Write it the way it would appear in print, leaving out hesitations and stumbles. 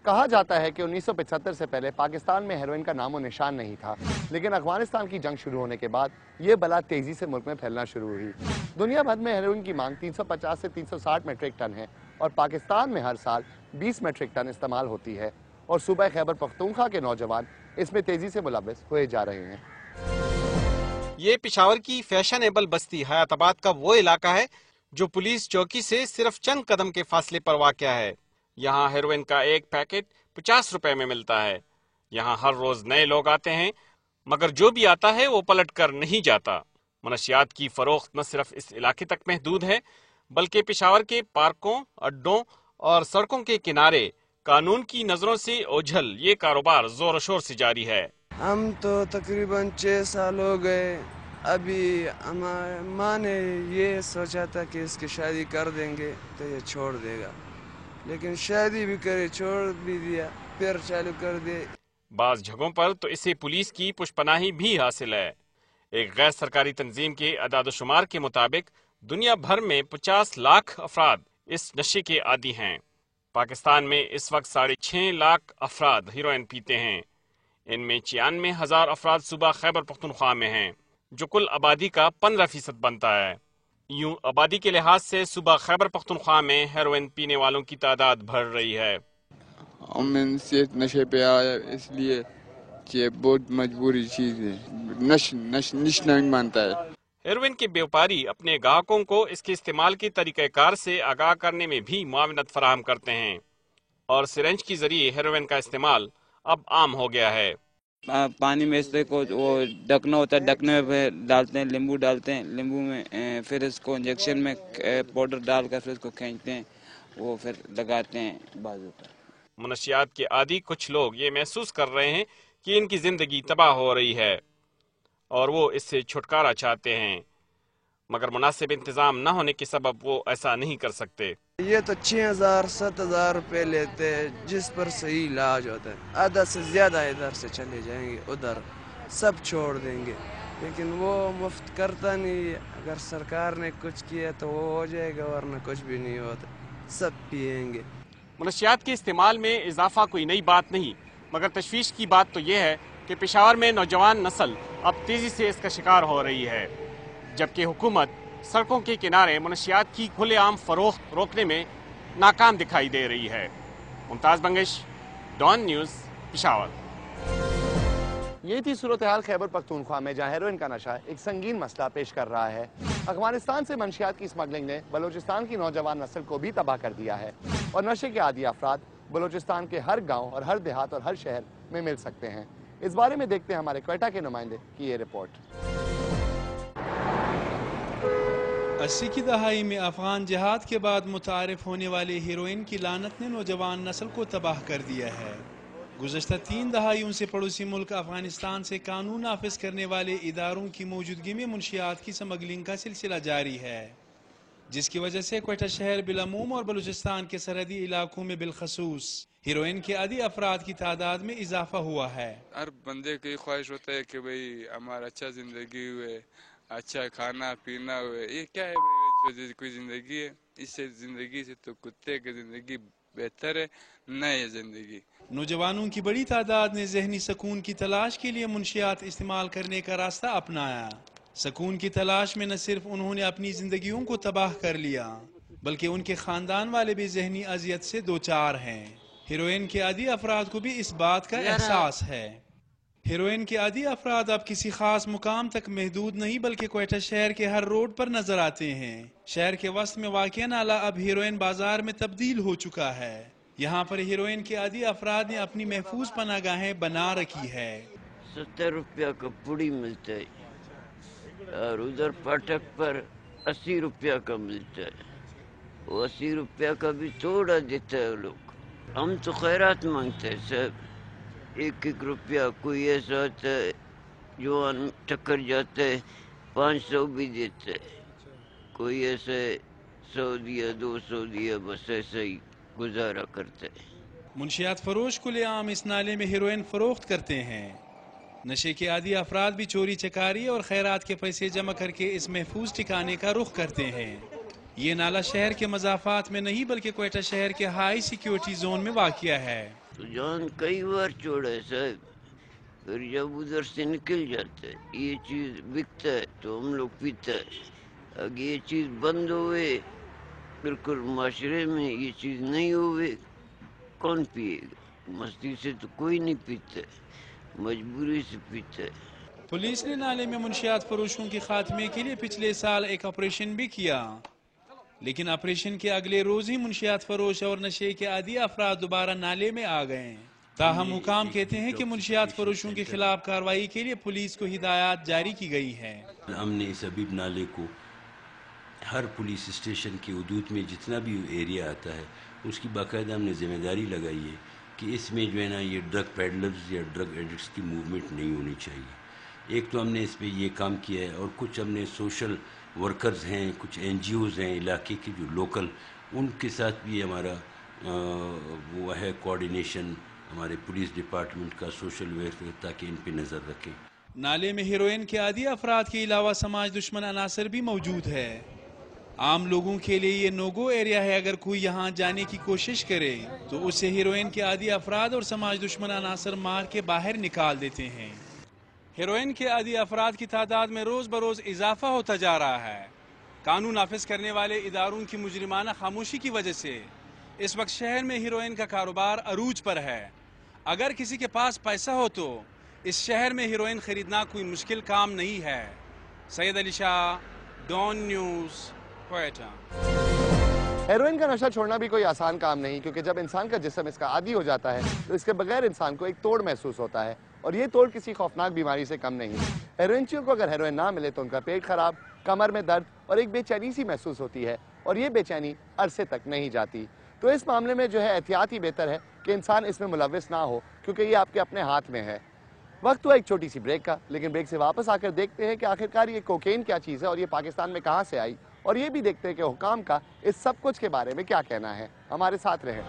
کہا جاتا ہے کہ 1975 سے پہلے پاکستان میں ہیروئن کا نام و نشان نہیں تھا، لیکن افغانستان کی جنگ شروع ہونے کے بعد یہ بلا تیزی سے ملک میں پھیلنا شروع ہوئی۔ دنیا بھر میں ہیروئن کی مانگ 350 سے 360 میٹرک ٹن ہے اور پاکستان میں ہر سال 20 میٹرک ٹن استعمال ہوتی ہے اور صوبہ خیبر پختونخوا کے نوجوان اس میں تیزی سے ملوث ہوئے جا رہے ہیں۔ یہ پشاور کی فیشنیبل بستی حیات آباد کا وہ علاقہ ہے جو پولیس چوکی سے صرف چند قدم کے فاصلے پر واقع ہے۔ یہاں ہیروئن کا ایک پیکٹ 50 روپے میں ملتا ہے۔ یہاں ہر روز نئے لوگ آتے ہیں، مگر جو بھی آتا ہے وہ پلٹ کر نہیں جاتا۔ منشیات کی فروخت نہ صرف اس علاقے تک محدود ہے، بلکہ پشاور کے پارکوں، اڈوں اور سڑکوں کے کنارے قانون کی نظروں سے اوجھل یہ کاروبار زور و شور سے جاری ہے۔ ہم تو تقریباً 6 سال ہو گئے۔ ابھی ہماری ماں نے یہ سوچا تھا کہ اس کی شادی کر دیں گے تو یہ چھوڑ دے گا، لیکن شادی بھی کرے، چھوڑ بھی دیا، پھر چالو کر دے۔ بعض جگہوں پر تو اسے پولیس کی پشپناہی بھی حاصل ہے۔ ایک غیر سرکاری تنظیم کے اعداد و شمار کے مطابق دنیا بھر میں 50 لاکھ افراد اس نشے کے عادی ہیں۔ پاکستان میں اس وقت 6.5 لاکھ افراد ہیروئن پیتے ہیں۔ ان میں 96,000 افراد صوبہ خیبر پختونخوا میں ہیں، جو کل آبادی کا 15% بنتا ہے۔ یوں آبادی کے لحاظ سے صوبہ خیبر پختونخوا میں ہیروئن پینے والوں کی تعداد بڑھ رہی ہے۔ ہم سے نشے پہ آیا اس لیے کہ بہت مجبوری چیز ہے، نشہ نہیں مانتا ہے۔ ہیروئن کے بیوپاری اپنے گاہکوں کو اس کے استعمال کے طریقہ کار سے آگاہ کرنے میں بھی معاونت فراہم کرتے ہیں، اور سرنج کے ذریعے ہیروئن کا استعمال اب عام ہو گیا ہے۔ پانی میں اس کو وہ ڈھکنا ہوتا ہے، ڈھکنے پہ ڈالتے ہیں، لیمبو ڈالتے ہیں، لیمبو میں پھر اس کو انجیکشن میں پاؤڈر ڈال کر پھر اس کو کھینچتے ہیں، وہ پھر لگاتے ہیں بازو پر۔ منشیات کے عادی کچھ لوگ یہ محسوس کر رہے ہیں کہ ان کی زندگی تباہ ہو رہی ہے اور وہ اس سے چھٹکارا چاہتے ہیں، مگر مناسب انتظام نہ ہونے کے سبب وہ ایسا نہیں کر سکتے۔ یہ تو 6,000-7,000 روپے لیتے ہیں جس پر صحیح علاج ہوتا ہے، آدھا سے زیادہ ادھر سے چلے جائیں گے، ادھر سب چھوڑ دیں گے، لیکن وہ مفت کرتا نہیں ہے۔ اگر سرکار نے کچھ کیا تو وہ ہو جائے گا، ورنہ کچھ بھی نہیں ہوتا، سب پیئیں گے۔ منشیات کے استعمال میں اضافہ کوئی نئی بات نہیں، مگر تشویش کی بات تو یہ ہے کہ پشاور میں نوجوان نسل اب تیزی سے اس کا شکار ہو رہی ہے، جبکہ حکومت سڑکوں کے کنارے منشیات کی کھلے عام فروخت روکنے میں ناکام دکھائی دے رہی ہے۔ ممتاز بنگش، ڈان نیوز، پشاور۔ یہ تھی صورتحال خیبر پختونخوا میں، جہاں ہیروئن کا نشہ ایک سنگین مسئلہ پیش کر رہا ہے۔ افغانستان سے منشیات کی اسمگلنگ نے بلوچستان کی نوجوان نسل کو بھی تباہ کر دیا ہے، اور نشے کے عادی افراد بلوچستان کے ہر گاؤں اور ہر دیہات اور ہر شہر میں مل سکتے ہیں۔ اس بارے میں دیکھتے ہیں ہمارے کوئٹہ کے نمائندے کی یہ رپورٹ۔ 80 کی دہائی میں افغان جہاد کے بعد متعارف ہونے والے ہیروئن کی لعنت نے نوجوان نسل کو تباہ کر دیا ہے۔ گزشتہ 3 دہائیوں سے پڑوسی ملک افغانستان سے قانون نافذ کرنے والے اداروں کی موجودگی میں منشیات کی اسمگلنگ کا سلسلہ جاری ہے، جس کی وجہ سے کوئٹہ شہر بالعموم اور بلوچستان کے سرحدی علاقوں میں بالخصوص ہیروئن کے عادی افراد کی تعداد میں اضافہ ہوا ہے۔ ہر بندے کی خواہش ہوتا ہے کہ بھئی ہمارا اچھا زندگی ہوئے، اچھا کھانا پینا ہوئے۔ یہ کیا ہے بھئی، کوئی زندگی ہے؟ اس سے زندگی سے تو کتے کی زندگی بہتر ہے، نہ یہ زندگی۔ نوجوانوں کی بڑی تعداد نے ذہنی سکون کی تلاش کے لیے منشیات استعمال کرنے کا راستہ اپنایا۔ سکون کی تلاش میں نہ صرف انہوں نے اپنی زندگیوں کو تباہ کر لیا، بلکہ ان کے خاندان والے بھی ذہنی اذیت سے دوچار ہیں۔ ہیروئن کے عادی افراد کو بھی اس بات کا احساس ہے۔ ہیروئن کے عادی افراد اب کسی خاص مقام تک محدود نہیں، بلکہ کوئٹہ شہر کے ہر روڈ پر نظر آتے ہیں۔ شہر کے وسط میں واقع نالہ اب ہیروئن بازار میں تبدیل ہو چکا ہے۔ یہاں پر ہیروئن کے عادی افراد نے اپنی محفوظ پناہ گاہیں بنا رکھی ہے۔ 70 روپیہ کا پوڑی ملتا ہے اور ادھر پاٹک پر 80 روپیہ کا ملتا ہے، وہ 80 روپیہ کا بھی تھوڑا دیتا ہے لوگ۔ ہم تو خیرات مانگتے ہیں سب، 1-1 روپیہ، کوئی ایسا ہوتا ہے جو ٹکر جاتا ہے 500 بھی دیتا ہے، کوئی ایسے 100 دیا 200 دیا، بس ایسا ہی گزارا کرتا ہے۔ منشیات فروش کھلے عام اس نالے میں ہیروئن فروخت کرتے ہیں۔ نشے کے عادی افراد بھی چوری چکاری اور خیرات کے پیسے جمع کر کے اس محفوظ ٹھکانے کا رخ کرتے ہیں۔ یہ نالہ شہر کے مضافات میں نہیں بلکہ کوئٹہ شہر کے ہائی سیکیورٹی زون میں واقع ہے۔ تو جان کئی بار چھوڑا ہے صاحب. پھر جب ادھر سے نکل جاتا ہے یہ چیز بکتا ہے تو ہم لوگ پیتا ہے. اگر یہ چیز بند ہوئے بالکل معاشرے میں یہ چیز نہیں ہوئے کون پیے گا؟ مستی سے تو کوئی نہیں پیتا ہے, مجبوری سے پیتا ہے. پولیس نے نالے میں منشیات فروشوں کے خاتمے کے لیے پچھلے سال ایک آپریشن بھی کیا, لیکن آپریشن کے اگلے روز ہی منشیات فروش اور نشے کے عادی افراد دوبارہ نالے میں آ گئے. تاہم حکام کہتے ہیں کہ منشیات فروشوں کے خلاف کارروائی کے لیے پولیس کو ہدایات جاری کی گئی ہے. ہم نے اس ابیب نالے کو ہر پولیس اسٹیشن کے حدود میں جتنا بھی ایریا آتا ہے اس کی باقاعدہ ہم نے ذمہ داری لگائی ہے کہ اس میں جو ہے نا یہ ڈرگ پیڈلرز یا ڈرگ ایڈکٹس کی موومنٹ نہیں ہونی چاہیے. ایک تو ہم نے اس پہ یہ کام کیا ہے, اور کچھ ہم نے سوشل ورکرز ہیں, کچھ این جی اوز ہیں علاقے کے جو لوکل, ان کے ساتھ بھی ہمارا وہ ہے کوآرڈینیشن ہمارے پولیس ڈپارٹمنٹ کا سوشل ویلفیئر, تاکہ ان پہ نظر رکھیں. نالے میں ہیروئن کے عادی افراد کے علاوہ سماج دشمن عناصر بھی موجود ہے. عام لوگوں کے لیے یہ نو گو ایریا ہے. اگر کوئی یہاں جانے کی کوشش کرے تو اسے ہیروئن کے عادی افراد اور سماج دشمن عناصر مار کے باہر نکال دیتے ہیں. ہیروئن کے عادی افراد کی تعداد میں روز بروز اضافہ ہوتا جا رہا ہے. قانون نافذ کرنے والے اداروں کی مجرمانہ خاموشی کی وجہ سے اس وقت شہر میں ہیروئن کا کاروبار عروج پر ہے. اگر کسی کے پاس پیسہ ہو تو اس شہر میں ہیروئن خریدنا کوئی مشکل کام نہیں ہے. سید Ali Shah, Dawn news, Quetta. Heroine کا نشہ چھوڑنا بھی کوئی آسان کام نہیں, کیونکہ جب انسان کا جسم اس کا عادی ہو جاتا ہے تو اس کے بغیر انسان کو ایک توڑ محسوس ہوتا ہے, اور یہ توڑ کسی خوفناک بیماری سے کم نہیں. ہیروئنچیوں کو اگر ہیروئن نہ ملے تو ان کا پیٹ خراب, کمر میں درد اور ایک بے چینی سی محسوس ہوتی ہے, اور یہ بے چینی عرصے تک نہیں جاتی. تو اس معاملے میں جو ہے احتیاط ہی بہتر ہے کہ انسان اس میں ملوث نہ ہو, کیونکہ یہ آپ کے اپنے ہاتھ میں ہے. وقت ہوا ایک چھوٹی سی بریک کا, لیکن بریک سے واپس آ کر دیکھتے ہیں کہ آخرکار یہ کوکین کیا چیز ہے اور یہ پاکستان میں کہاں سے آئی, اور یہ بھی دیکھتے ہیں کہ حکام کا اس سب کچھ کے بارے میں کیا کہنا ہے. ہمارے ساتھ رہیں.